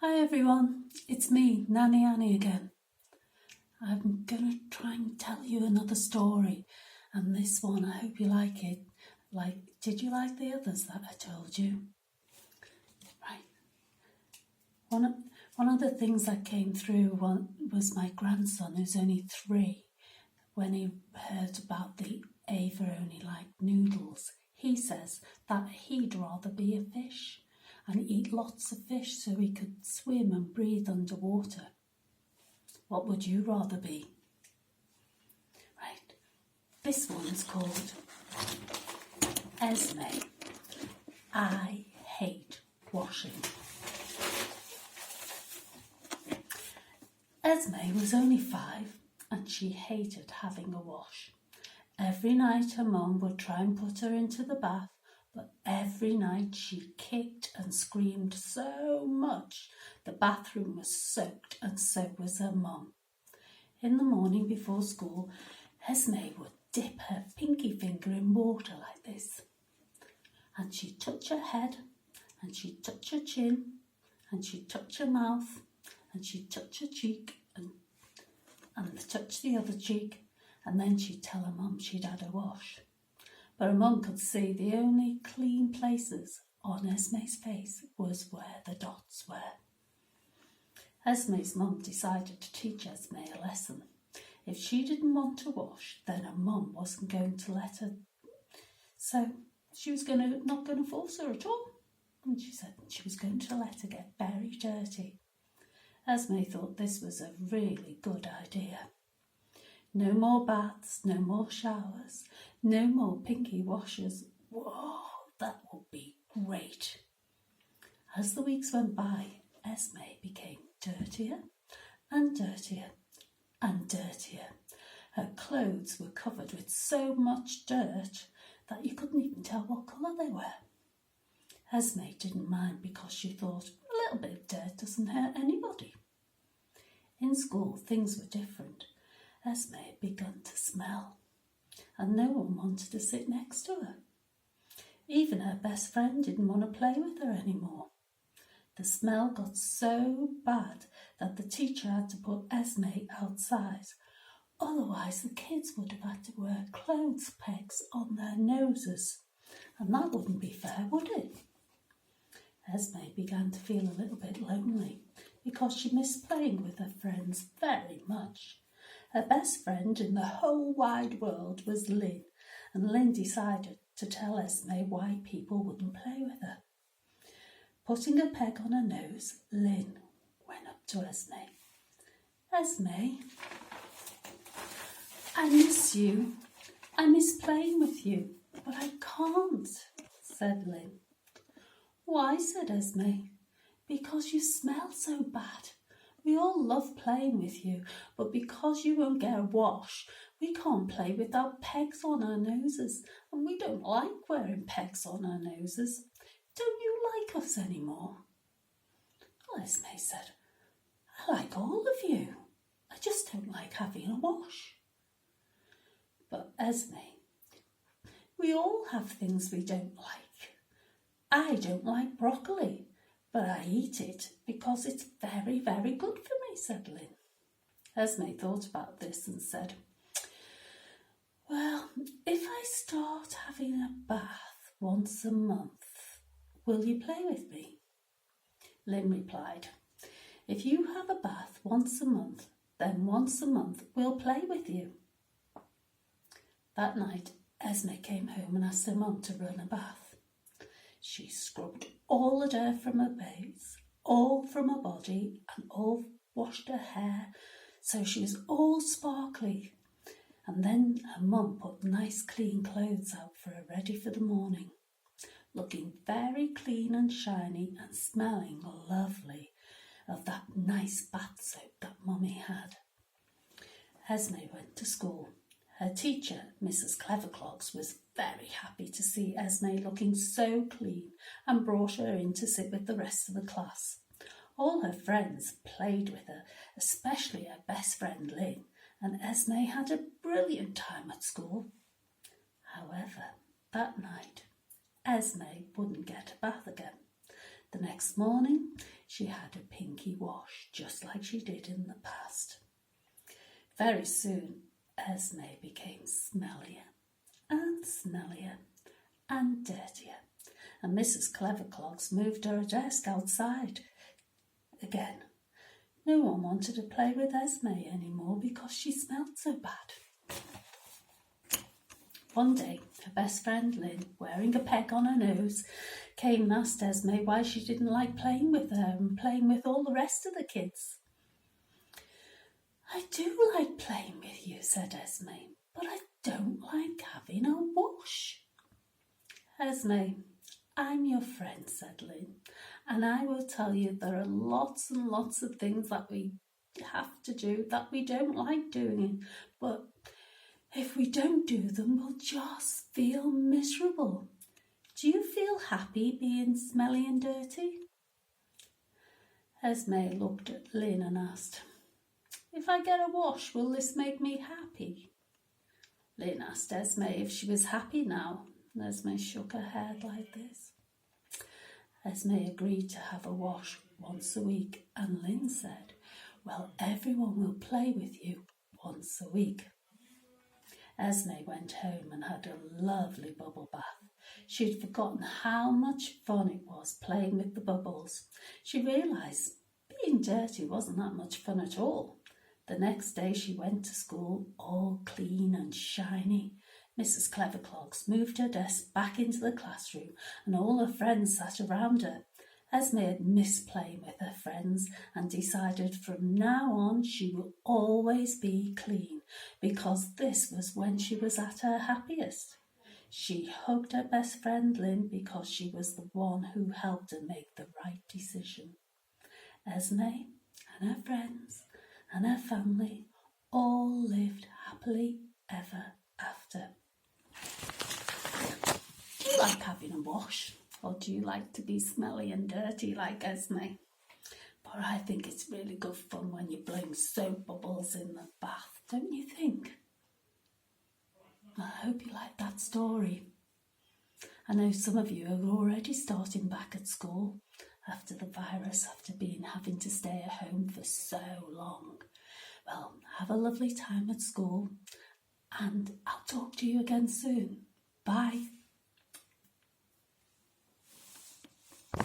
Hi everyone, it's me, Nanny Annie again. I'm going to try and tell you another story, and this one, I hope you like it. Did you like the others that I told you? Right. One of the things that came through was my grandson, who's only 3, when he heard about the Ava only liked noodles. He says that he'd rather be a fish and eat lots of fish so he could swim and breathe underwater. What would you rather be? Right, this one's called Esme. I hate washing. Esme was only 5 and she hated having a wash. Every night her mum would try and put her into the bath, but every night she kicked and screamed so much the bathroom was soaked, and so was her mum. In the morning before school, Esme would dip her pinky finger in water like this, and she'd touch her head, and she'd touch her chin, and she'd touch her mouth, and she'd touch her cheek, and touch the other cheek, and then she'd tell her mum she'd had a wash. But her mum could see the only clean places on Esme's face was where the dots were. Esme's mum decided to teach Esme a lesson. If she didn't want to wash, then her mum wasn't going to let her. So she was not going to force her at all. And she said she was going to let her get very dirty. Esme thought this was a really good idea. No more baths, no more showers, no more pinky washes. Whoa, that would be great. As the weeks went by, Esme became dirtier and dirtier and dirtier. Her clothes were covered with so much dirt that you couldn't even tell what colour they were. Esme didn't mind because she thought a little bit of dirt doesn't hurt anybody. In school, things were different. Esme had begun to smell, and no one wanted to sit next to her. Even her best friend didn't want to play with her anymore. The smell got so bad that the teacher had to put Esme outside. Otherwise, the kids would have had to wear clothes pegs on their noses, and that wouldn't be fair, would it? Esme began to feel a little bit lonely because she missed playing with her friends very much. Her best friend in the whole wide world was Lynn, and Lynn decided to tell Esme why people wouldn't play with her. Putting a peg on her nose, Lynn went up to Esme. Esme, I miss you. I miss playing with you, but I can't, said Lynn. Why, said Esme. Because you smell so bad. We all love playing with you, but because you won't get a wash, we can't play without pegs on our noses, and we don't like wearing pegs on our noses. Don't you like us anymore? Well, Esme said, I like all of you. I just don't like having a wash. But Esme, we all have things we don't like. I don't like broccoli, but I eat it because it's very, very good for me, said Lynn. Esme thought about this and said, well, if I start having a bath once a month, will you play with me? Lynn replied, if you have a bath once a month, then once a month we'll play with you. That night, Esme came home and asked her mum to run a bath. She scrubbed all the dirt from her face, all from her body, and all washed her hair, so she was all sparkly. And then her mum put nice clean clothes out for her ready for the morning, looking very clean and shiny and smelling lovely of that nice bath soap that Mummy had. Esme went to school. Her teacher, Mrs. Cleverclogs, was very happy to see Esme looking so clean and brought her in to sit with the rest of the class. All her friends played with her, especially her best friend Lynn, and Esme had a brilliant time at school. However, that night, Esme wouldn't get a bath again. The next morning, she had a pinky wash, just like she did in the past. Very soon, Esme became smellier and smellier and dirtier, and Mrs. Cleverclogs moved her desk outside again. No one wanted to play with Esme anymore because she smelled so bad. One day, her best friend Lynn, wearing a peg on her nose, came and asked Esme why she didn't like playing with her and playing with all the rest of the kids. "I do like playing with you," said Esme, "but I don't like having a wash." "Esme, I'm your friend," said Lynn, "and I will tell you there are lots and lots of things that we have to do that we don't like doing, but if we don't do them, we'll just feel miserable. Do you feel happy being smelly and dirty?" Esme looked at Lynn and asked, "If I get a wash, will this make me happy?" Lynn asked Esme if she was happy now, and Esme shook her head like this. Esme agreed to have a wash once a week, and Lynn said, "Well, everyone will play with you once a week." Esme went home and had a lovely bubble bath. She'd forgotten how much fun it was playing with the bubbles. She realised being dirty wasn't that much fun at all. The next day she went to school all clean and shiny. Mrs. Cleverclogs moved her desk back into the classroom and all her friends sat around her. Esme had missed playing with her friends and decided from now on she will always be clean because this was when she was at her happiest. She hugged her best friend Lynn because she was the one who helped her make the right decision. Esme and her friends and her family all lived happily ever after. Do you like having a wash? Or do you like to be smelly and dirty like Esme? But I think it's really good fun when you're blowing soap bubbles in the bath, don't you think? I hope you like that story. I know some of you are already starting back at school after the virus, after having to stay at home for so long. Well, have a lovely time at school and I'll talk to you again soon. Bye.